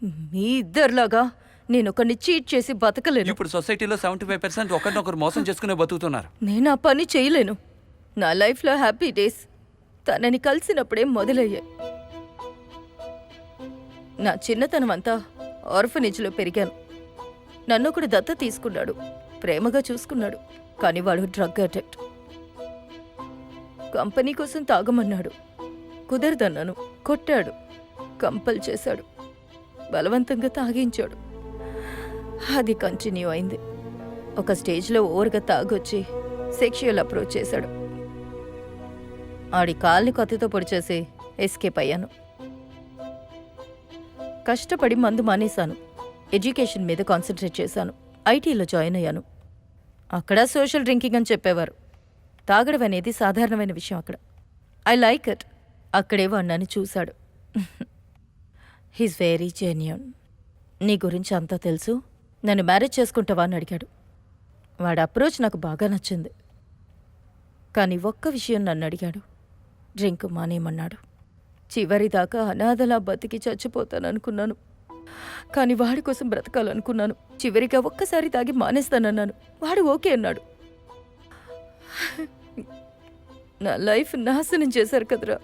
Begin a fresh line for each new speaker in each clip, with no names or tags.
మీ ఇద్దరిలాగా నేను ఒకరిని చీట్ చేసి బతకలేను.
ఇప్పుడు సొసైటీలో 75% ఒకరినొకరు మోసం చేసుకునే బతుకుతున్నారు.
నేను ఆ పని చేయలేను. నా లైఫ్లో హ్యాపీ డేస్ తనని కలిసినప్పుడే మొదలయ్యాయి. నా చిన్నతనం అంతా ఆర్ఫనేజ్లో పెరిగాను. నన్ను ఒకడు దత్త తీసుకున్నాడు, ప్రేమగా చూసుకున్నాడు. కానీ వాడు డ్రగ్ అడిక్ట్. కంపెనీ కోసం తాగమన్నాడు, కుదరదన్నాను. కొట్టాడు, కంపల్ చేశాడు, బలవంతంగా తాగించాడు. అది కంటిన్యూ అయింది. ఒక స్టేజ్లో ఓవర్గా తాగొచ్చి సెక్షువల్ అప్రోచ్ చేశాడు. ఆడి కాల్ని కత్తితో పొడిచేసి ఎస్కేప్ అయ్యాను. కష్టపడి మందు మానేశాను. ఎడ్యుకేషన్ మీద కాన్సన్ట్రేట్ చేశాను. ఐటీలో జాయిన్ అయ్యాను. అక్కడ సోషల్ డ్రింకింగ్ అని చెప్పేవారు. తాగడం అనేది సాధారణమైన విషయం అక్కడ. I like it. అక్కడే వాడు నన్ను చూశాడు. He's very genuine. నీ గురించి అంతా తెలుసు, నన్ను మ్యారేజ్ చేసుకుంటావా అని అడిగాడు. వాడి అప్రోచ్ నాకు బాగా నచ్చింది. కానీ ఒక్క విషయం నన్ను అడిగాడు. డ్రింక్ మానేయమన్నాడు. చివరిదాకా అనాథలా బతికి చచ్చిపోతాననుకున్నాను. కానీ వాడి కోసం బ్రతకాలనుకున్నాను. చివరిగా ఒక్కసారి తాగి మానేస్తానన్నాను. వాడు ఓకే అన్నాడు. నా లైఫ్ నాశనం చేశారు కదరా.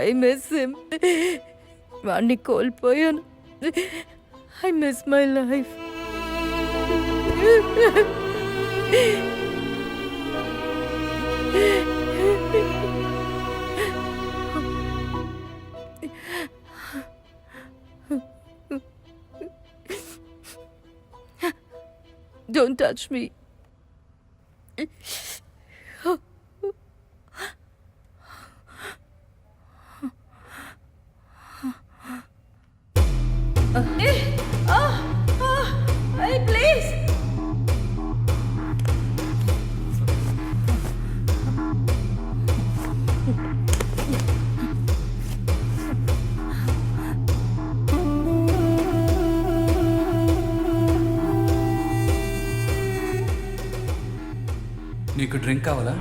I miss him. వాడిని కోల్పోయాను. I miss my life. Don't touch me. Hey, please.
నీకు డ్రింక్ కావాలా?